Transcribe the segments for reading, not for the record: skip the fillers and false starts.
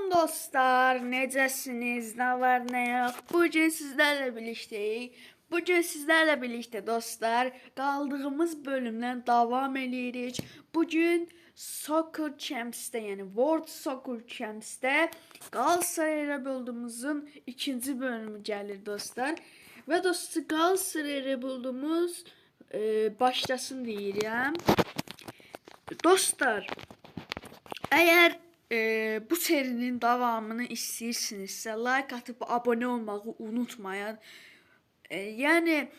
Salam dostlar, necəsiniz, nə var, nə yox? Bugün sizlərlə birlikdəyik. Bugün sizlərlə birlikdə dostlar, qaldığımız bölümdən davam edirik. Bugün Soccer Champs-də, yəni World Soccer Champs-də Galatasaray ilə böldüyümüzün ikinci bölümü gəlir dostlar. Və dostlar, Galatasaray ilə böldüyümüz başlasın deyirəm. Dostlar, əgər bu serinin davamını istəyirsinizsə, like atıb abunə olmağı unutmayın. Yəni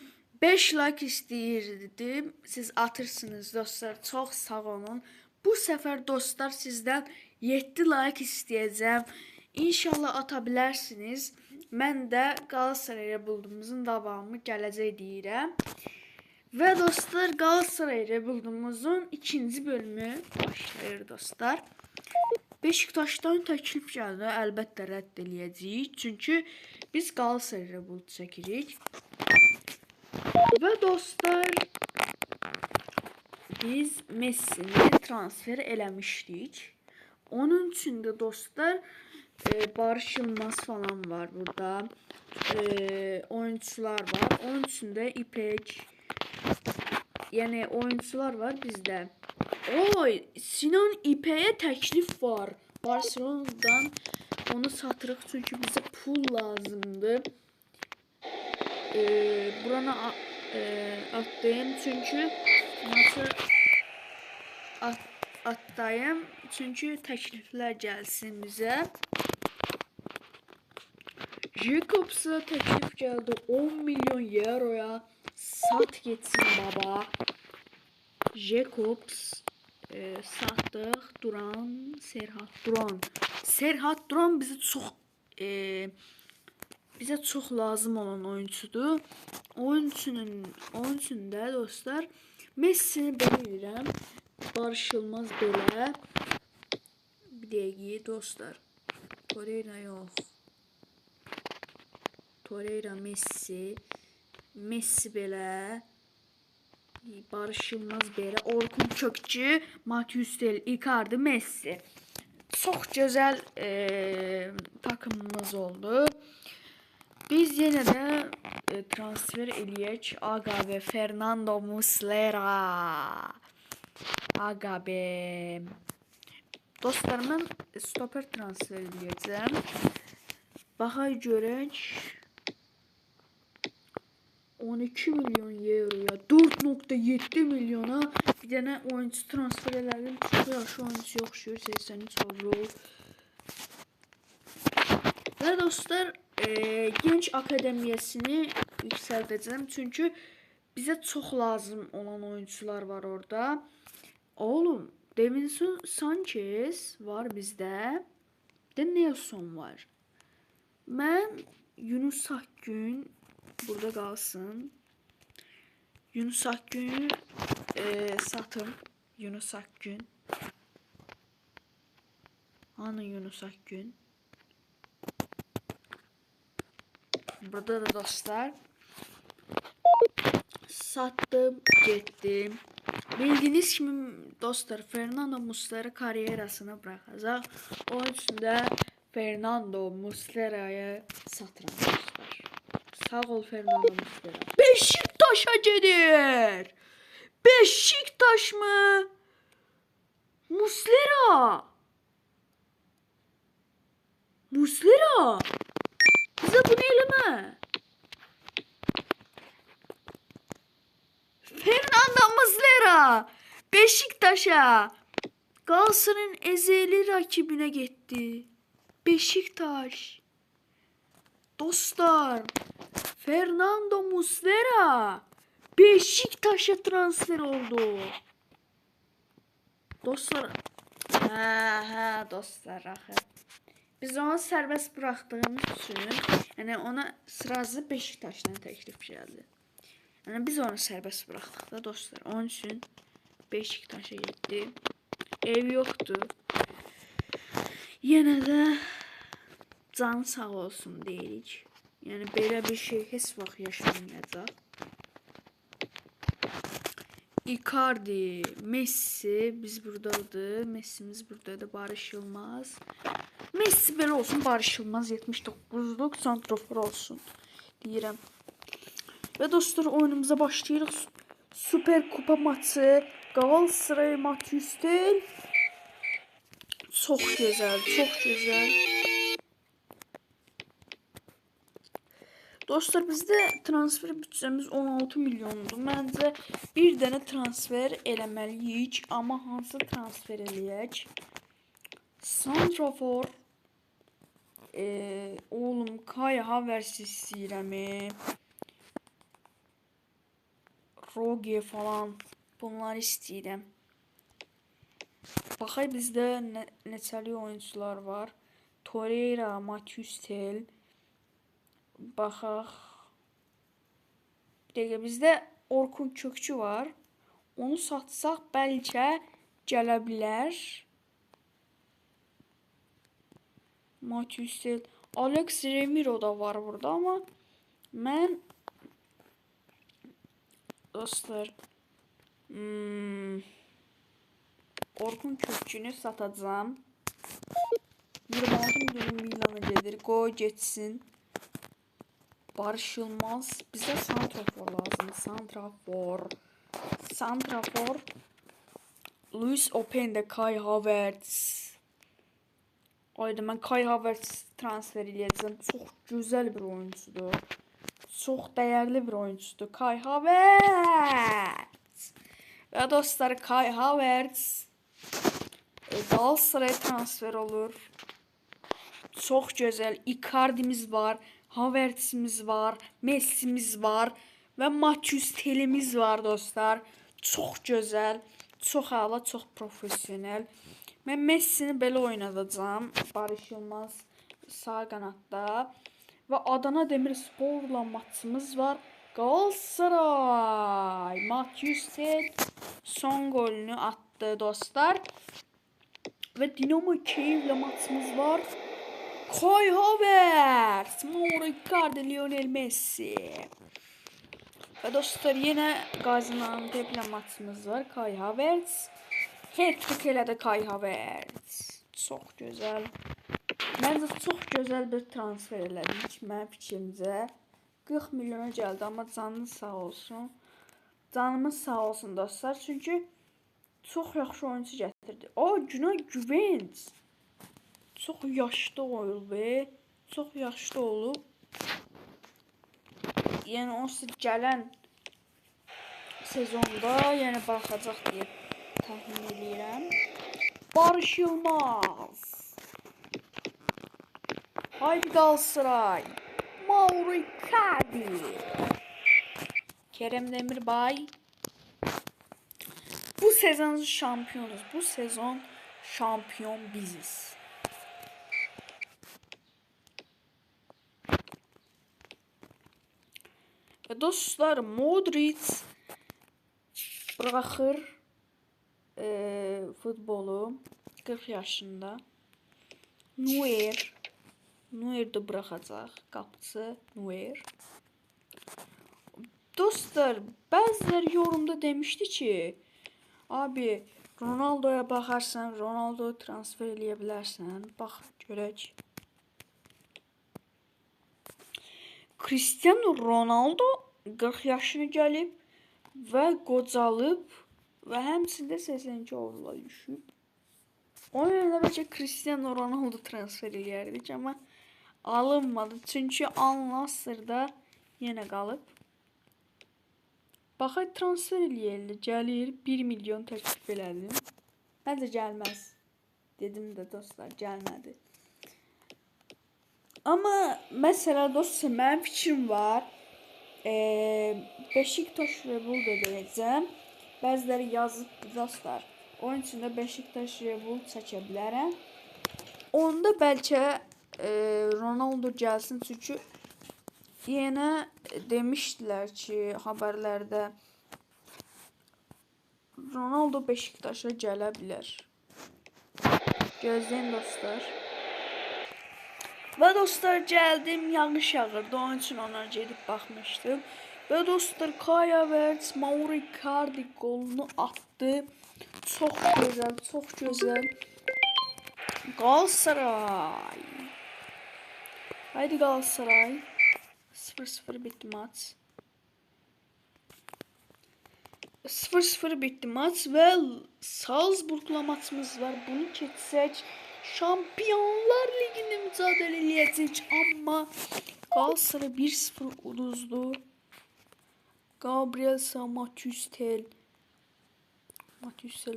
5 like istəyirdim. Siz atırsınız dostlar. Çox sağ olun. Bu səfər dostlar sizdən 7 like istəyəcəm. İnşallah ata bilərsiniz. Mən də Galatasaray ilə böldüyümüzün davamı gələcək deyirəm. Və dostlar, Galatasaray ilə böldüyümüzün ikinci bölümü başlayır dostlar. Beşiktaşdan təklif gəldi, əlbəttə rədd eləyəcəyik. Çünki biz Galatasaray ilə böld çəkirik. Və dostlar, biz Messini transfer eləmişdik. Onun üçün də dostlar, Barış Yılmaz falan var burada. Oyuncular var. Onun üçün də İpek, yəni oyuncular var bizdə. Oy, Sinan İpek'e təklif var. Barcelona'dan onu satırıq çünki bizə pul lazımdır. Burana atlayayım çünki maçı atlayayım çünki təkliflər gəlsin bizə. Jacobs'a təklif gəldi 10 milyon euroya. Sat getsin baba. Jacobs satdıq. Duran, Serhat Duran. Serhat Duran bizə çox lazım olan oyuncudur. Onun üçün də dostlar Messini belə edirəm. Barış Yılmaz belə. Bir dəqiqə dostlar. Torreira yox. Torreira, Messi belə. Barış Yılmaz belə, Orkun Kökçü, Matius Del, Icardi, Messi. Çox gözəl takımımız oldu. Biz yenə də transfer eləyək. Aga və Fernando Muslera. Aga be. Dostlar, mən stoper transfer eləyəcəm. Baxay görək. 12 milyon euroya 4.7 milyona bir dənə oyuncu transfer elədim. Çox yaxşı oyuncu yoxşur. 83 avro. Və dostlar, genç akademiyasını yüksəldəcəm. Çünki bizə çox lazım olan oyuncular var orada. Oğlum, Davinson Sanchez var bizdə. Bir də Nelson var. Mən Yunus Akgün burada qalsın. Yunus Akgün'ü satım. Yunus Akgün. Hani Yunus Akgün? Burada da dostlar. Sattım, getdim. Bildiğiniz kimi dostlar, Fernando Muslera karyerasını bırakacaq. Onun üçün də Fernando Muslera'yı satıram dostlar. Sağ ol Fernando Muslera. Beşiktaş'a gelir. Beşiktaş mı? Muslera. Muslera. Bize bunu eleme. Fernando Muslera. Beşiktaş'a. Galatasaray'ın ezeli rakibine gitti. Beşiktaş. Dostlar, Fernando Muslera Beşiktaş'a transfer oldu. Dostlar, dostlar, axı. Biz onu sərbəst bıraktığımız üçün, yəni ona sırası Beşiktaş'dan təklif gəldi. Yəni biz onu sərbəst bıraxdıq da dostlar. Onun üçün Beşiktaş'a getdi. Ev yoktu. Yenə də can sağ olsun deyirik. Yəni belə bir şey heç vaxt yaşanmayacaq. Icardi, Messi biz buradadır. Messi'miz buradadır. Barış Yılmaz. Messi belə olsun, barışılmaz 79'luk santrafor olsun deyirəm. Və dostlar, oyunumuza başlayırıq. Süper Kupa maçı. Galatasaray Matüstel. Çox gözəl, çox gözəl. Dostlar, bizdə transfer bütçəmiz 16 milyondur. Məncə bir dənə transfer eləməliyik, amma hansı transfer eləyək? Santrafor oğlum Kai Havertz istəyirəm. Roge falan bunları istəyirəm. Baxay bizdə neçəli oyuncular var. Torreira, Matüstel. Baxaq. Bir dəqiqə, bizdə Orkun Kökçü var. Onu satsaq bəlkə gələ bilər. Matüstel. Alex Remiro da var burada, amma mən dostlar Orkun Kökçünü satacağım. 26 milyon Milan'a gelir. Qoy getsin. Barışılmaz. Bizə santrafor lazım. Santrafor. Luis Openda, Kai Havertz. Ayda mən Kai Havertz transfer edəcəm. Çox gözəl bir oyuncudur. Çox dəyərli bir oyuncudur. Kai Havertz. Və dostlar, Kai Havertz Galatasaray transfer olur. Çox gözəl. Icardi'miz var. Havertz'imiz var. Messi'miz var. Və Matüstel'imiz var dostlar. Çox gözəl. Çox əla, çox profesyonel. Mən Messi'ni belə oynadacağım. Barışılmaz sağ qanatda. Və Adana Demirspor'la maçımız var. Galatasaray. Matüstel son golünü attı dostlar. Ve Dinamo Kiev'le maçımız var. Kai Havertz, Mauro Icardi, Lionel Messi. Ve dostlar, yine Gaziantep'le maçımız var. Kai Havertz. Hat-trick elədi Kai Havertz. Çok güzel. Bence çok güzel bir transfer elədik mənim fikrimcə. 40 milyona gəldi, amma canınız sağ olsun. Canımız sağ olsun dostlar. Çünkü çok yaxşı oyuncu gətirdi. Günay Güvenç. Çox yaşlı olub. Çox yaşlı olub. Yəni onsuz gələn sezonda yəni baxacaq deyə təxmin edirəm. Barışılmaz. Haydi Galatasaray. Mauro Icardi. Kerem Demirbay. Bu sezon şampiyonuz. Bu sezon şampiyon biziz. Ve dostlar, Modric bırakır futbolu 40 yaşında. Neuer de bırakacaq. Qapıçı Neuer. Dostlar, bəziləri yorumda demişdi ki, abi Ronaldo'ya baxarsan, Ronaldo transfer eləyə bilərsən. Bax, görək. Cristiano Ronaldo 40 yaşına gəlib və qocalıb və həmçində 82 ovula düşüb. Onun yerine bəlkə Cristiano Ronaldo transfer eləyərdik, amma alınmadı. Çünki Al-Nassr'da yenə qalıb. Baxay, transfer eləyərlər, gəlir 1 milyon təklif elədim. Məncə gəlməz. Dedim də dostlar, gəlmədi. Amma mesela dostlar, mənim fikrim var. Beşiktaş Revolt edəcəm. Bəziləri yazıb dostlar, onun üçün də Beşiktaş Revolt çəkə bilərəm. Onda bəlkə Ronaldo gəlsin, çünki yenə demişdilər ki, xəbərlərdə Ronaldo Beşiktaşa gələ bilər. Gözləyin dostlar. Ve dostlar, geldim, yağış yağırdı, onun için ona gedib baxmışdım. Ve dostlar, Kai Havertz Mauro Icardi golunu attı. Çok güzel, çok güzel. Galatasaray. Haydi Galatasaray. 0-0 bitti maç. 0-0 bitti maç ve Salzburg'la maçımız var. Bunu keçsək Şampiyonlar Ligi'ni mücadele edəcək, amma Galatasaray 1-0 uduzdu. Gabriel Mathius Tel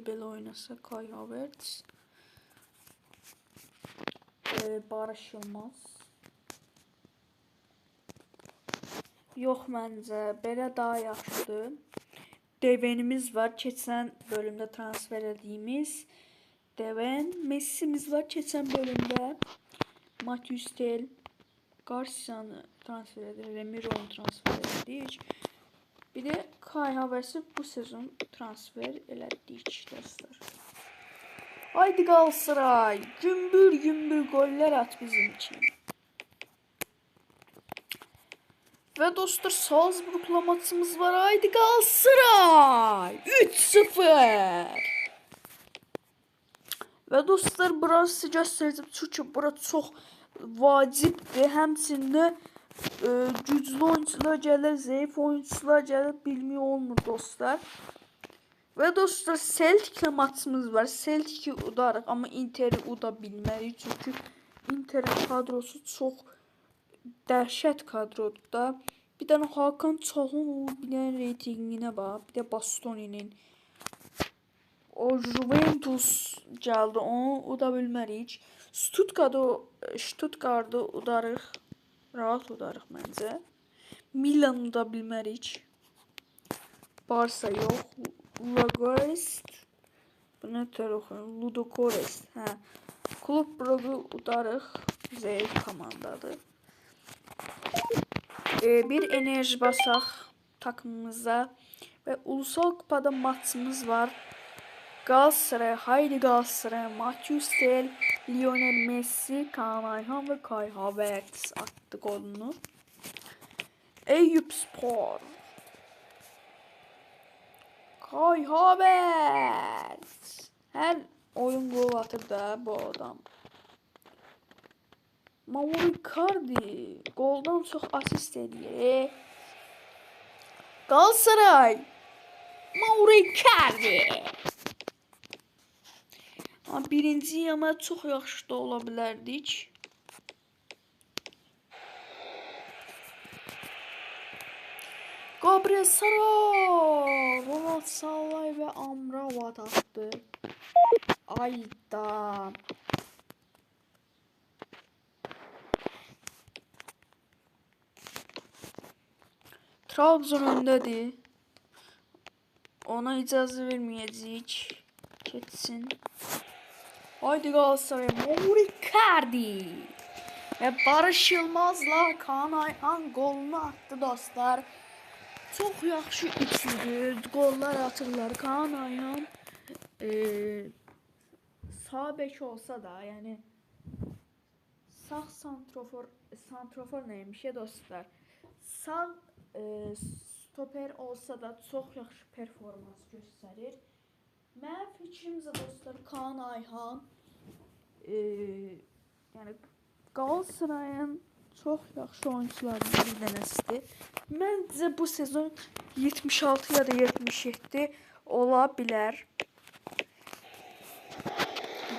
belə oynasa, Kai Havertz, Barış Yılmaz. Yox, məncə belə daha yaxşıdır. Devenimiz var, keçən bölümdə transfer ediyimiz Deven. Messi'miz var, keçən bölümdə Mathius Tel. Garcia'nı transfer edir, Remiro'nu transfer edik. Bir de Kai Havertz'i bu sezon transfer elədik dostlar. Haydi Galatasaray, gümbür gümbür goller at bizim için. Ve dostlar Salzburg'la maçımız var. Haydi Galatasaray 3-0. Ve dostlar burası göstereceğim çünkü bura çok vacibdir. Həmçində güclü oyuncular gəlir, zayıf oyuncular gəlir, bilmiyor olmur dostlar. Ve dostlar Celtic'le maçımız var. Celtic'i udarıq ama Inter'i uda bilmərik çünkü Inter'in kadrosu çok dəhşət kadrodur da. Bir tane Hakan Çalhanoğlu bilən reytinginə bax. Bir de Bastoni'nin. O Juventus gəldi, onu uda bilmərik. Stuttgart'ı udarıq. Rahat udarıq məncə. Milan'ı da bilmərik. Barça yox. Ludogorets. Bu nə tər oxuyur? Ludogorets. Hə. Klub Brugge'ı udarıq. Zayıf komandadır. Bir enerji basaq takımımıza. Və Ulusal Kupada maçımız var. Galatasaray, haydi Galatasaray, Mathius Tel, Lionel Messi, Kaan Ayhan ve Kai Havertz attı golünü. Eyüpspor. Kai Havertz. Her oyun gol atır da bu adam. Mauro Icardi goldan çok asist ediyor. Galatasaray. Mauro Icardi. Birinci yarı çok yaxşı da ola bilərdik. Gabriel Sara, Ronald Sallay ve Amrabat attı. Ayda. Trabzon öndedir. Ona icazə verməyəcəyik. Geçsin. Haydi Galatasaray, Mauro Icardi ve Barış Yılmaz'la Kaan Ayhan golünü attı dostlar. Çok yaxşı üçlüdür. Gollar atırlar. Kaan Ayhan sağ bek olsa da, yani sağ santrofor neymiş ya dostlar. Sağ stoper olsa da çok yaxşı performans göstərir. Mənim fikrimcə dostlar Kaan Ayhan yani Galatasaray'ın çok yaxşı oyuncularından bir dənəsidir. Məncə bu sezon 76 ya da 77 ola bilər.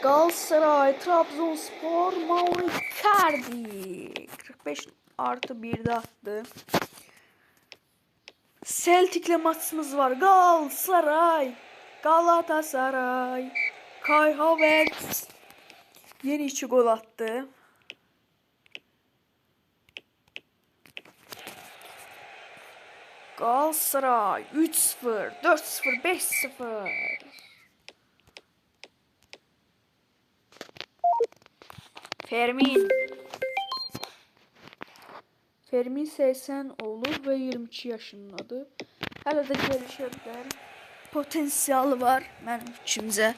Galatasaray, Trabzonspor, Mauro Icardi 45+1'de attı. Celtic'le maçımız var. Galatasaray. Kai Havertz yeni 2 gol attı. Galatasaray 3-0, 4-0, 5-0. Fermin 80 olur ve 22 yaşındadır. Hələ də gəlişə bilər. Potensialı var mənim fikrimcə.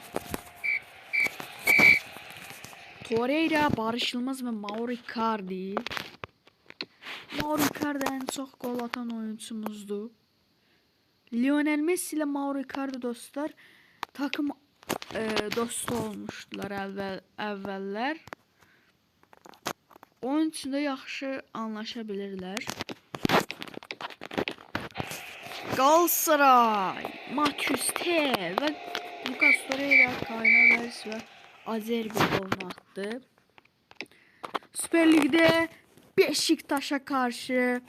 Torreira, Barış Yılmaz ve Mauro Icardi. Mauro Icardi en çok gol atan oyuncumuzdu. Lionel Messi ile Mauro Icardi dostlar takım dost olmuşdular əvvəllər. Onun üçün də yaxşı anlaşa bilirlər. Galatasaray, Matthews Tel və Lucas Torreira, Kai Havertz və Azerbi golunu attı. Süper Lig'de Beşiktaş'a karşı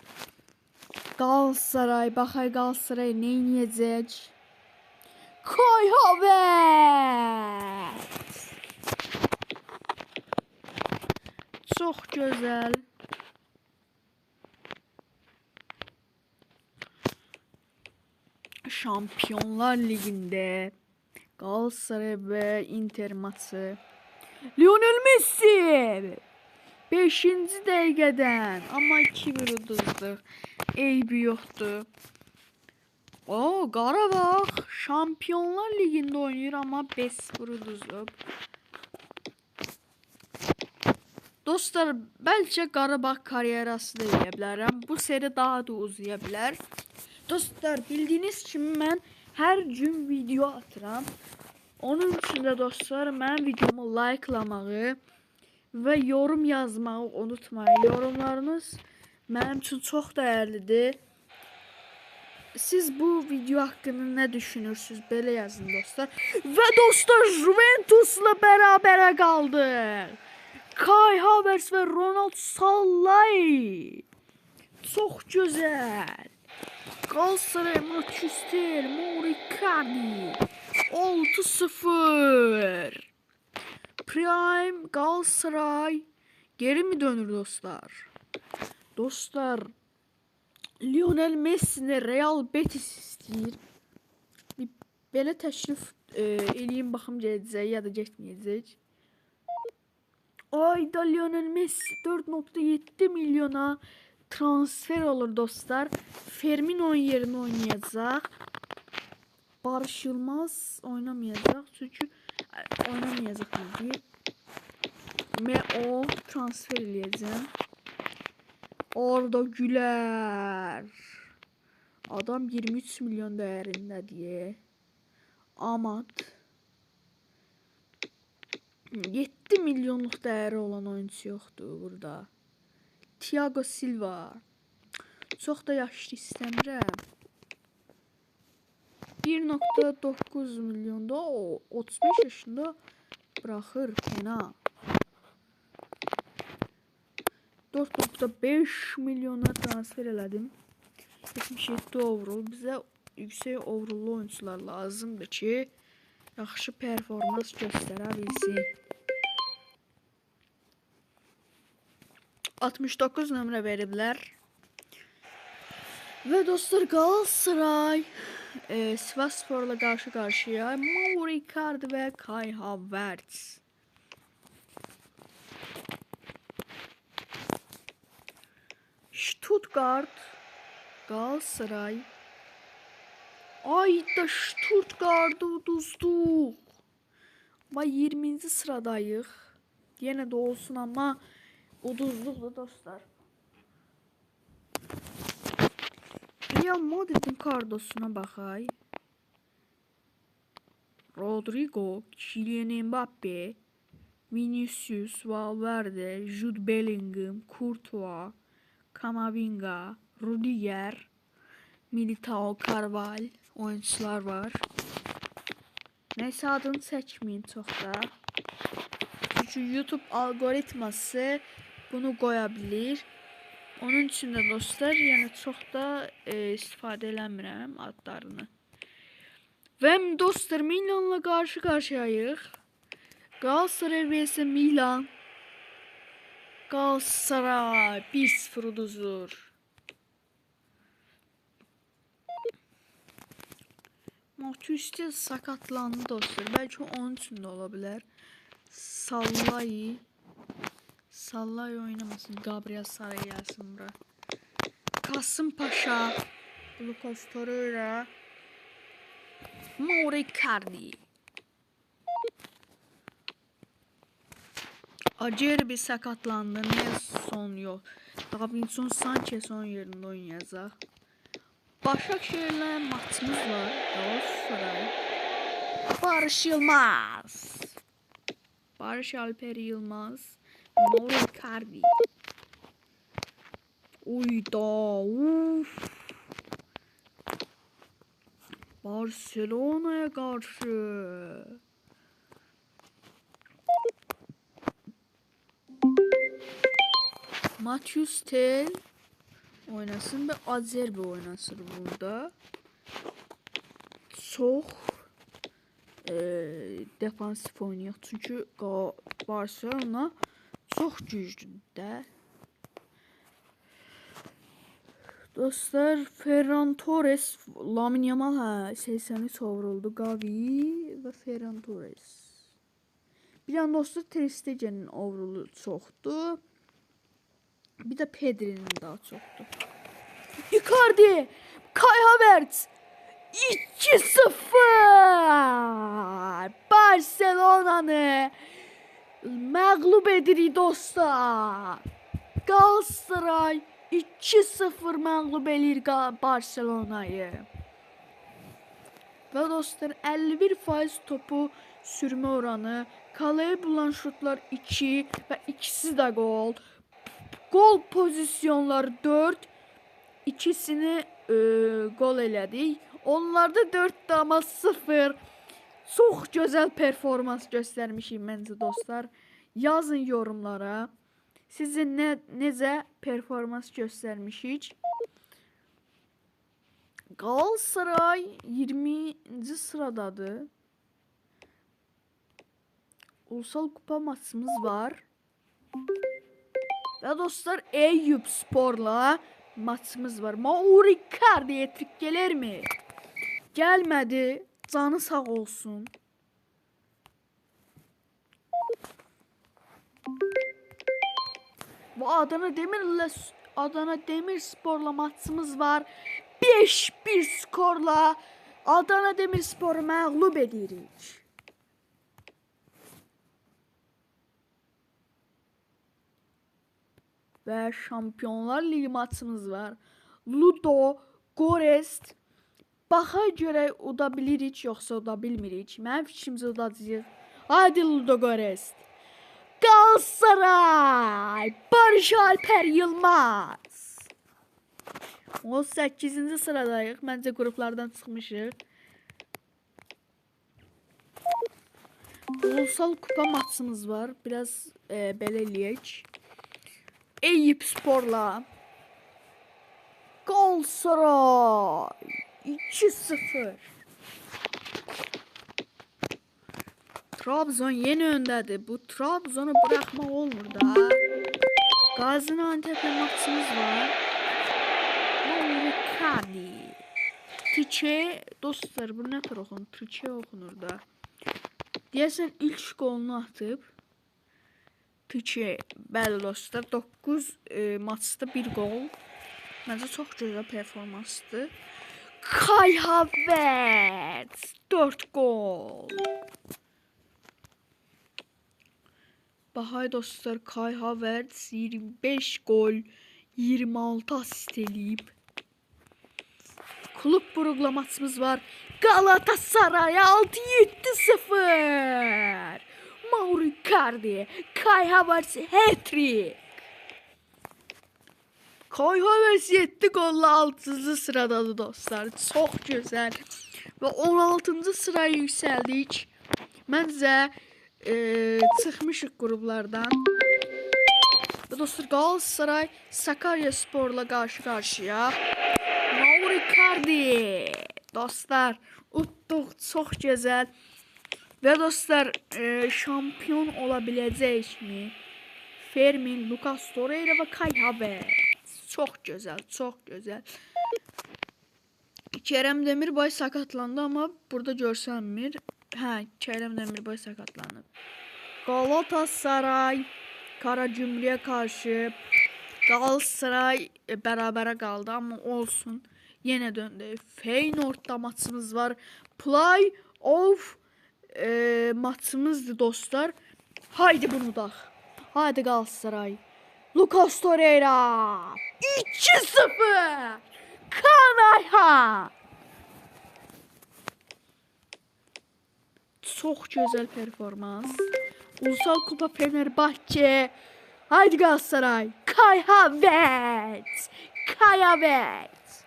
Galatasaray, baxay Galatasaray nə edəcək? Kai Havertz! Çox gözəl. Şampiyonlar Ligi'nde Galatasaray ve Inter maçı. Lionel Messi 5. dəqiqədən, amma 2-1 uduzduq. Eybi yoxdur. O, Qarabağ Şampiyonlar Ligi'nde oynayır, amma 5-0 uduzub. Dostlar, bəlkə Qarabağ karyerası da eləyə bilərəm. Bu seri daha da uzaya bilər. Dostlar, bildiyiniz kimi mən hər gün video atıram. Onun üçün də dostlar, mən videomu like'lamağı və yorum yazmağı unutmayın. Yorumlarınız mənim üçün çox dəyərlidir. Siz bu video haqqında nə düşünürsünüz? Belə yazın dostlar. Və dostlar, Juventus'la bərabərə qaldıq. Kai Havertz və Ronald Sallai. Çox gözəl. Galatasaray, Matthews Tel, Icardi 6-0. Prime Galatasaray geri mi dönür dostlar? Dostlar, Lionel Messi'ni Real Betis istəyir. Belə təklif eləyim, baxım gələcək ya da getməyəcək. Ayda Lionel Messi 4.7 milyona transfer olur dostlar. Firmino yerine oynayacaq. Barış Yılmaz oynamayacaq. Çünkü oynamayacaq deyil. O transfer eləyəcəm. Orada Güler. Adam 23 milyon değerinde diye. Amat 7 milyonluq dəyəri olan oyuncu yoxdur burada. Thiago Silva. Çox da yaşlı istəmirəm. 1.9 milyonda, o 35 yaşında bırakır fena. 4.5 milyona transfer elədim. 77 overall. Bizə yüksək overall'lu oyuncular lazımdır ki, yaxşı performans göstərə bilsin. 69 nömrə veriblər. Və dostlar, Galatasaray Sivasspor'la karşı karşıya. Mauro Icardi və Kai Havertz. Stuttgart, Galatasaray. Ayda Stuttgart'ı uduzduq. Ama 20. sıradayıq. Yenə də olsun, amma uduzduq da dostlar. Real Madrid'in kardosuna baxay. Rodrigo, Kylian Mbappe, Vinicius, Valverde, Jude Bellingham, Courtois, Camavinga, Rudiger, Militao, Carvalho oyuncular var. Neyse, adını çəkməyim çox da. Çünki YouTube algoritması bunu qoya bilir. Onun üçün də dostlar, yəni çox da istifadə eləmirəm adlarını. Və dostlar, Milan'la qarşı qarşıyayıq. Galatasaray vs Milan. Galatasaray 1-0 uduzur. Matthews Tel sakatlandı dostlar. Bəlkə onun üçün də ola bilər. Sallai oynamasın. Gabriel Sara gelsin bura. Kasımpaşa, Lucas Torreira, Mauro Icardi. Acerbi sakatlandı. Nelson yok. Davinson Sanchez onun yerinde oynayacaq. Başakşehir'le maçımız var. Galatasaray. Barış Yılmaz. Barış Alper Yılmaz. Mauro Icardi. Uyda. Uf. Barcelona'ya karşı. Matheus Tel oynasın ve Azerbe oynasın burada. Çox defansif oynayır. Çünki Barcelona çox güclüdür də. Dostlar, Ferran Torres, Lamine Yamal 83 vuruldu. Gavi və Ferran Torres. Bir an dostlar Ter Stegen'in overall'u çoxdur. Bir de Pedri'nin daha çoxdur. Icardi, Kai Havertz 2-0 Barcelona'nı məğlub edirik dostlar. Galatasaray 2-0 məğlub edir Barcelona'yı. Və dostlar 51% topu sürmə oranı, kaleye bulan şutlar 2 və ikisi də gol. Gol pozisyonları 4, ikisini gol elədik. Onlarda 4 ama 0. Çox gözəl performans göstərmişik məncə dostlar. Yazın yorumlara. Sizcə necə performans göstərmişik? Galatasaray 20-ci sıradadır. Ulusal kupa maçımız var. Və dostlar Eyüp Spor'la maçımız var. Mauro Icardi etrik gelir mi? Gelmedi. Canı sağ olsun. Bu Adana Demirspor'la maçımız var. 5-1 skorla Adana Demirspor'u məğlub edirik. Ve Şampiyonlar Ligi maçımız var. Ludo Gorest. Baxa görə uda bilirik, yoxsa uda bilmirik. Mənim fikrimcə udacağıq. Hadi Ludo Gorest. Galatasaray. Barış Alper Yılmaz. 18-ci sıradayıq. Məncə qruplardan çıxmışıq. Ulusal kupa maçımız var. Biraz belə eləyək. Eyüp Spor'la Galatasaray 2-0. Trabzon yeni öndedir. Bu Trabzon'u bırakmak olmur da. Gaziantep'le maçımız var. Icardi. Tiçe dostlar, bu ne tür okunur? Tiçe okunur da. Deyəsən ilk golunu atıp Tiçe, bəli dostlar, 9 maçda 1 gol. Məncə çox gözəl performansdır. Kai Havertz 4 gol. Bahay dostlar, Kai Havertz 25 gol, 26 asist eləyib. Klub Brug'la maçımız var. Galatasaray 6-7-0. Mauro Icardi, Kai Havertz hat-trick. Kai Havertz 7 golla 6. sıradadır dostlar. Çox gözəl. Və 16-cı sıraya yüksəldik. Məncə çıxmışıq qruplardan. Və dostlar, Galatasaray Sakaryaspor'la qarşı-qarşıya. Mauro Icardi. Dostlar, utduq, çox gözəl. Və dostlar, şampiyon olabiləcək mi? Fermin, Lucas Torreira və Kai Havertz. Çox gözəl, çox gözəl. Kerem Demirbay sakatlandı, amma burada görsənmir. Hə, Kerem Demirbay sakatlanıb. Galatasaray Karagümrük'e karşı. Galatasaray bərabərə qaldı, amma olsun. Yenə döndü. Feyenoord'da maçımız var. Play-off maçımızdır dostlar. Haydi bunu da. Haydi Galatasaray. Lucas Torreira 2-0. Kaan Ayhan. Çox gözəl performans. Ulusal Kupa Fenerbahçe. Haydi Galatasaray. Kai Havertz. Kai Havertz.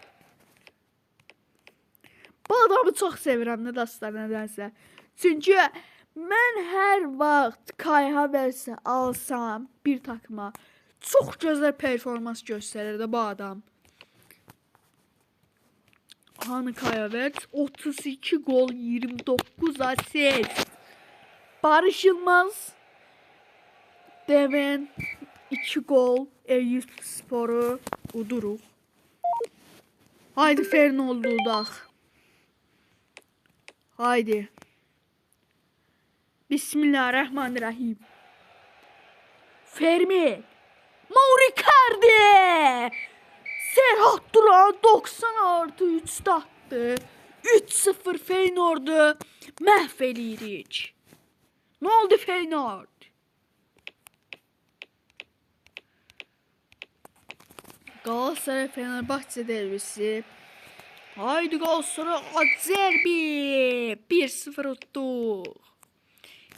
Bu adamı çox sevirəm nə dostlar nədənsə. Çünki mən hər vaxt Kai Havertz'i alsam bir takıma çox gözəl performans göstərirdi bu adam. Hani Kai Havertz 32 gol, 29 asist. Barış Yılmaz Devin 2 gol, Eyüpspor'u uduruq. Haydi Fernoldu udaq. Haydi. Bismillahirrahmanirrahim. Fermi. Mauricardi. Serhat Duran 90+3 attı. 3-0 Feyenoord'u məhv eləyirik. Ne oldu Feyenoord? Galatasaray Fenerbahçe derbisi. Haydi Galatasaray Azerbi 1-0 utduq.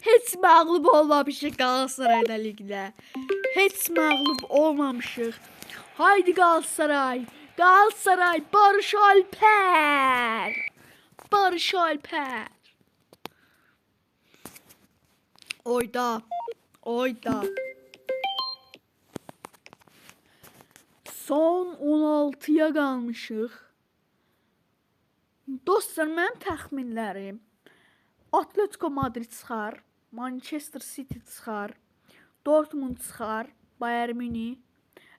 Heç məğlub olmamışıq Galatasaray'da ligdə. Heç məğlub olmamışıq. Haydi Galatasaray. Galatasaray Barış Alper. Barış Alper. Oyda. Oyda. Son 16'ya qalmışıq. Dostlar, mənim təxminlərim Atletico Madrid çıxar, Manchester City çıxar, Dortmund çıxar, Bayern Münih,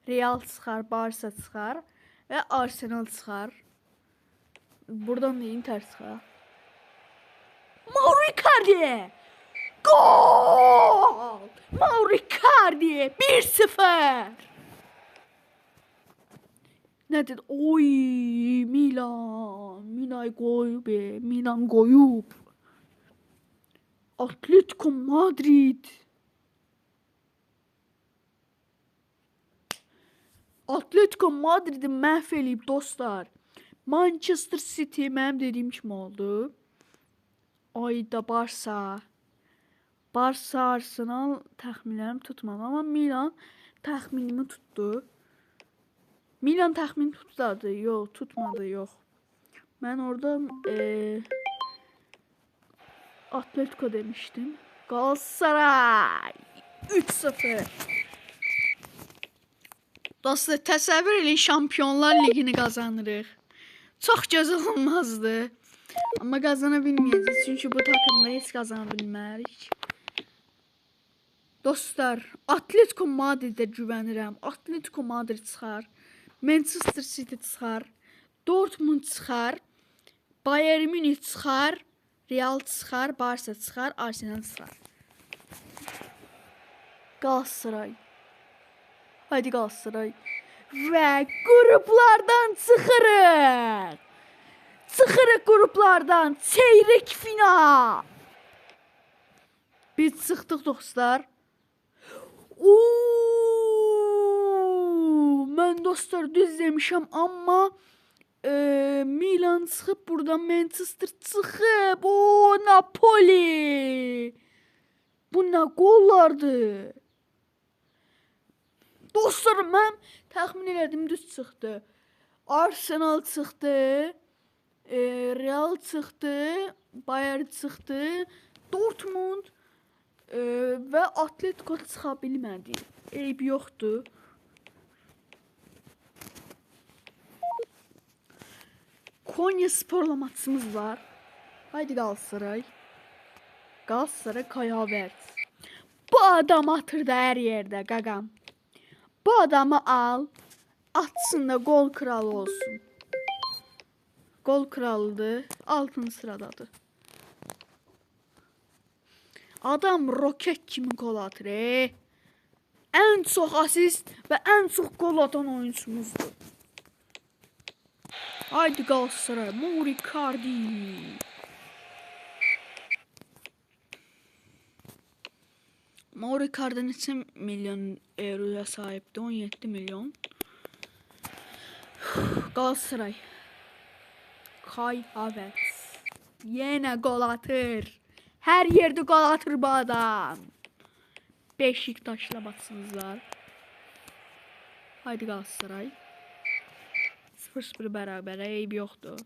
Real çıxar, Barça çıxar və Arsenal çıxar. Buradan da Inter çıxar. Mauricardi! Gol! Mauricardi 1-0. Nədir? Oy, Milan qoyub, Milan qoyub. Atletico Madrid. Atletico Madrid'i məhv eləyib dostlar. Manchester City mənim dediyim kimi oldu. Ayda Barça. Barça Arsenal təxminlərimi tutmadı, amma Milan təxminimi tutdu. Milan təxmin tutmadı, yox, tutmadı, yox. Mən orada Atletico demiştim. Galatasaray 3-0. Dostlar, təsəvvür edin, Şampiyonlar Ligini qazanırıq. Çox gözəl olmazdı. Amma qazana bilməyəcək, çünki bu takımla heç qazana bilmərik. Dostlar, Atletico Madrid'ə güvənirəm. Atletico Madrid çıxar. Manchester City çıxar. Dortmund çıxar. Bayern Münih çıxar. Real çıxar. Barça çıxar. Arsenal çıxar. Galatasaray. Haydi Galatasaray. Və qruplardan çıxırıq. Çıxırıq qruplardan. Çeyrek final. Biz çıxdıq dostlar. Mən dostlar düz demişəm, amma Milan çıxıb buradan, Manchester çıxıb. Napoli. Bu nə qollardır? Dostlar, mən təxmin elədim, düz çıxdı. Arsenal çıxdı. Real çıxdı. Bayern çıxdı. Dortmund və Atletico çıxa bilmədi. Eyb yoxdur. Konya Spor'la maçımız var. Haydi Galatasaray. Galatasaray Kai Havertz. Bu adam atırdı hər yerdə qaqam. Bu adamı al. Atsın da gol kralı olsun. Gol kralıdır. 6. sıradadır. Adam roket kimi gol atır. Ən çox asist və ən çox gol atan oyuncumuzdur. Haydi Galatasaray. Mauricardi. Mauricardi neçə milyon euroya sahibdir? 17 milyon. Galatasaray. Kai Havertz. Yenə gol atır. Hər yerdə qol atır bu adam. Beşiktaşla batsınızlar. Haydi Galatasaray. 0-0 bərabərə, eyb yoxdur.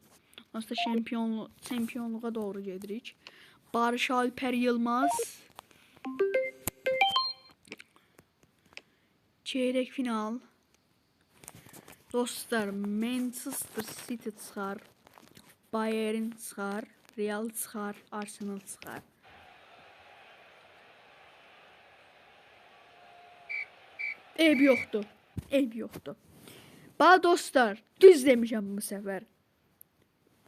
Aslında çempionluğa doğru gedirik. Barış Alper Yılmaz. Çeyrek final. Dostlar, Manchester City çıxar. Bayern çıxar. Real çıxar. Arsenal çıxar. Eyb yoxdur. Eyb yoxdur. Bax dostlar, düz demişəm bu səfər.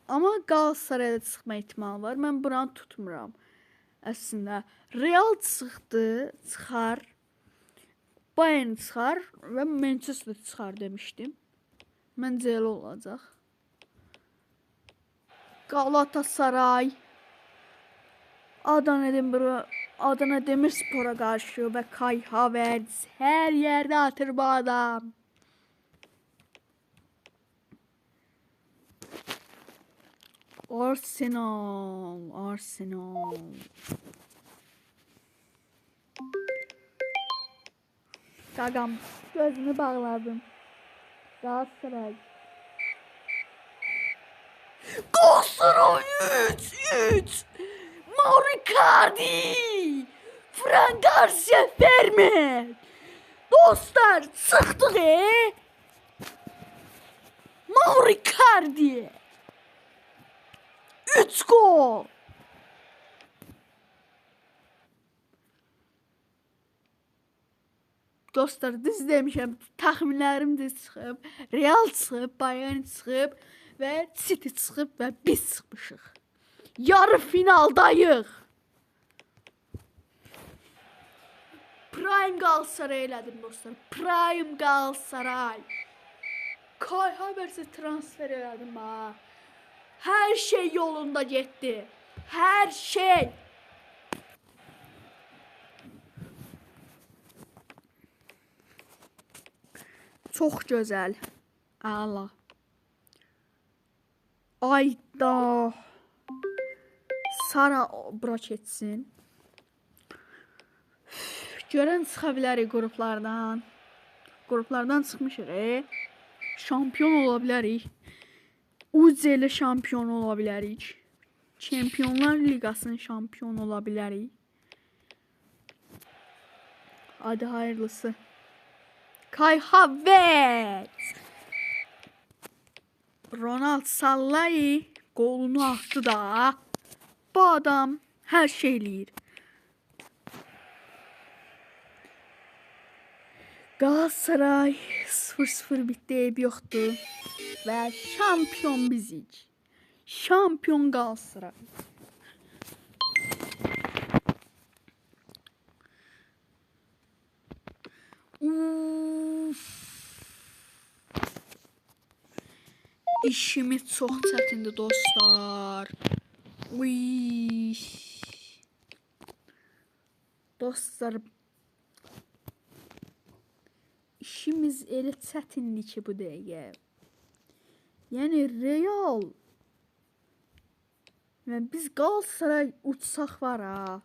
Amma Galatasarayda çıxma ehtimalı var. Mən buranı tutmuram. Əslində Real çıxar. Bayern çıxar və Manchester çıxar demişdim. Məncə elə olacaq. Galatasaray Adana Demirspor'a qarşı və Kai Havertz hər yerdə atır bu adam. Arsenal. Qaqam, gözümü bağladım. Galatasaray 3-3. Mauro Icardi. Fran Garcia Fermin. Dostlar, çıxdıq. Mauro Icardi. 3 gol. Dostlar, düz demişəm. Təxminlərim düz çıxıb. Real çıxıb, Bayern çıxıb və City çıxıb və biz çıxmışıq. Yarı finaldayıq. Prime Galatasaray elədim dostlar. Prime Galatasaray. Kai Havertz'e transfer elədim ha. Hər şey yolunda getdi. Hər şey. Çox gözəl. Allah. Ayda. Sara bura keçsin. Görən çıxa bilərik qruplardan. Qruplardan çıxmışıq. Şampiyon ola bilərik. UC ilə şampiyon ola bilərik. Çempionlar Liqasının şampiyonu ola bilərik. Hadi hayırlısı. Kai Havertz. Ronald Sallai golunu attı da. Bu adam hər şey eləyir. Galatasaray 0-0 bitdi, eyb yoxdur. Və şampiyon bizik. Şampiyon Galatasaray. İşimiz çox çətindir dostlar. Uy. Dostlar, işimiz elə çətindir ki bu dəqiqə. Yəni Real və biz Galatasaray uçsaq var ha.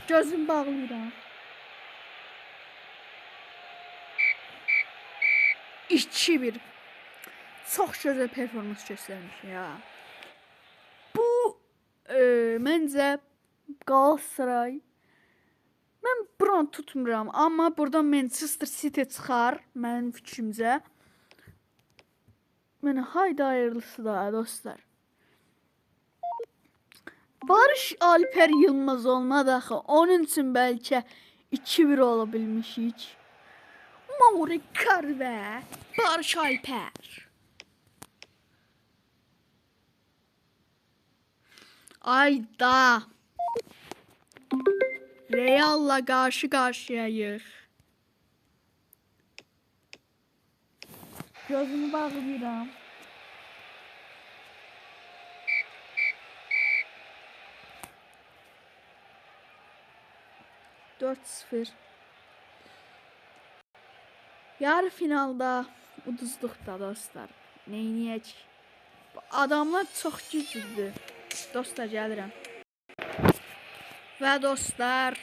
Gözüm bağlayıram. 2-1. Çox gözəl performans göstərmiş ya. Bu məncə Galatasaray. Mən buranı tutmuram, amma buradan Manchester City çıxar mənim fikrimcə. Mənə haydi hayırlısı da dostlar. Barış Alper Yılmaz olmadı axı. Onun üçün bəlkə 2-1 ola bilmişik. Mauro Icardi və Barış Alper. Ayda. Real'la karşı karşıyayıq. Gözümü bağlayıram. (4-0) Yarı finalda uduzduq da dostlar.. Adamlar çox güclüdür. Dostlar, gəlirəm. Və dostlar,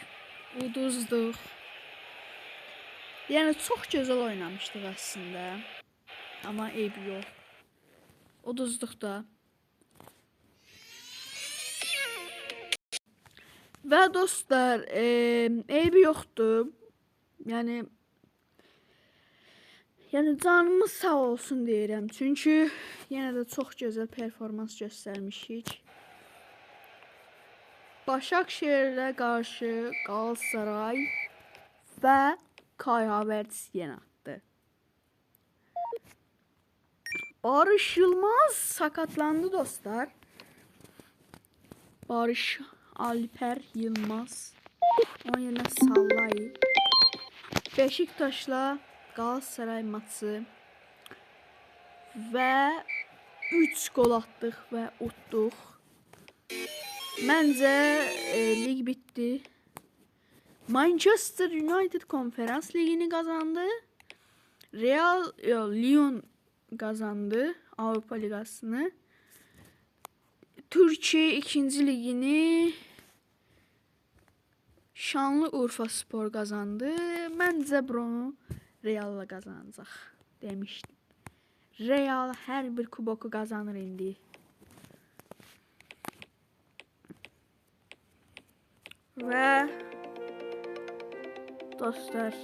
uduzduq. Yəni çox gözəl oynamışdıq əslində. Amma eybi yox. Uduzduq da. Və dostlar, eybi yoxdur. Yəni canımız sağ olsun deyirəm. Çünki yenə də çox gözəl performans göstərmişik. Başakşehirlə qarşı Galatasaray və Kai Havertz yenə atdı. Barış Yılmaz sakatlandı dostlar. Barış Alper Yılmaz. Onun yerine Sallai. Beşiktaş'la Galatasaray maçı. Və 3 gol atdıq və utduq. Məncə lig bitdi. Manchester United Konferans Ligini kazandı. Lyon kazandı Avrupa Ligasını. Türkiye 2. Ligini Şanlıurfa Spor kazandı. Məncə bunu Real'la kazanacaq demişdim. Real her bir kuboku kazanır indi. Ve dostlar,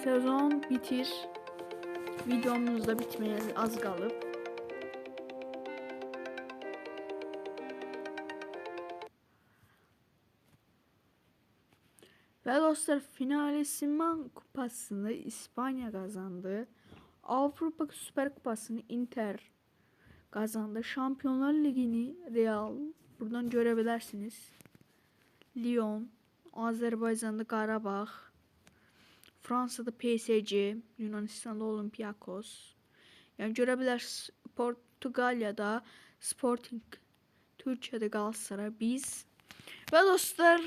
sezon bitir. Videomuz da bitmeye az qalıb. Ve dostlar, Finalissima kupasını İspanya kazandı. Avrupa Süper Kupasını Inter kazandı. Şampiyonlar Ligi'ni Real buradan görebilirsiniz. Lyon, Azerbaycan'da Qarabağ, Fransa'da PSG, Yunanistan'da Olympiakos. Yani görebilirsiniz. Portugalya'da Sporting, Türkiye'de Galatasaray, biz. Ve dostlar,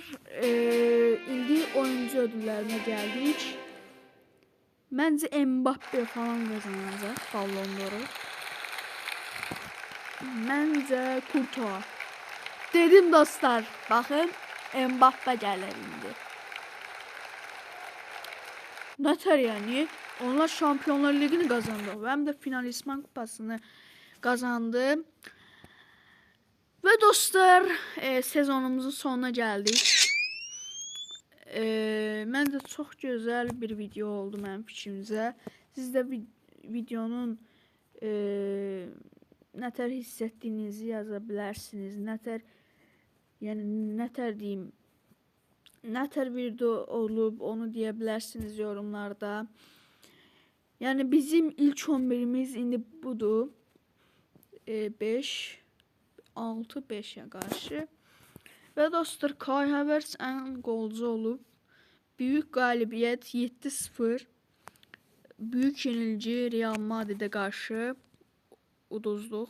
indi oyuncu ödüllerine geldik. Bence Mbappe falan kazanacak Ballon d'Or'u. Bence Courtois. Dedim dostlar, bakın Mbappe gelir indi. Nətər yani? Onlar Şampiyonlar Ligi'ni kazandı. Hem de Finalissima kupasını kazandı. Ve dostlar, sezonumuzun sonuna geldik. Məncə çox gözəl bir video oldu mənim fikrimcə. Siz də videonun nətər hiss etdiyinizi yaza bilərsiniz. Nətər deyim, nətər video olub onu deyə bilərsiniz yorumlarda. Yəni bizim ilk 11'imiz indi budur. 5-6-5'e qarşı. Ve dostlar, Kai Havertz en golcu olub. Büyük galibiyet 7-0. Büyük yenilgi Real Madrid'e karşı uduzduq.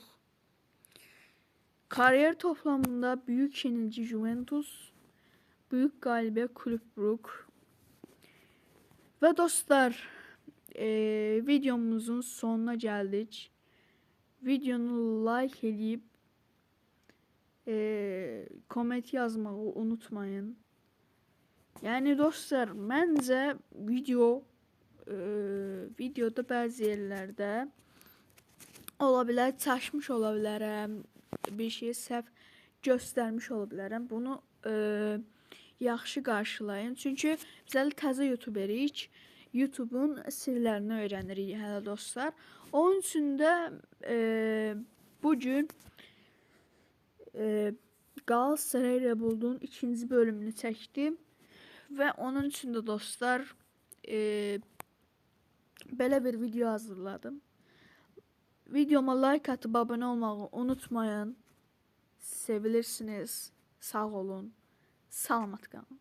Kariyer toplamında büyük yenilgi Juventus. Büyük galibiyet Kulüp Brugge. Ve dostlar, videomuzun sonuna geldik. Videonu like edip comment yazmayı unutmayın. Yani dostlar, məncə videoda bəzi yerlərdə ola bilər, çaşmış ola bilərəm, bir şey səhv göstərmiş ola bilərəm. Bunu yaxşı qarşılayın. Çünki biz hələ təzə YouTuberik. YouTube'un sirlərini öyrənirik hələ dostlar. Onun üçün də bugün Galatasaray Rebuild'un 2. bölümünü çəkdim. Ve onun için de dostlar belə bir video hazırladım. Videoma like atıp abone olmayı unutmayın. Sevilirsiniz. Sağ olun. Salamat qalın.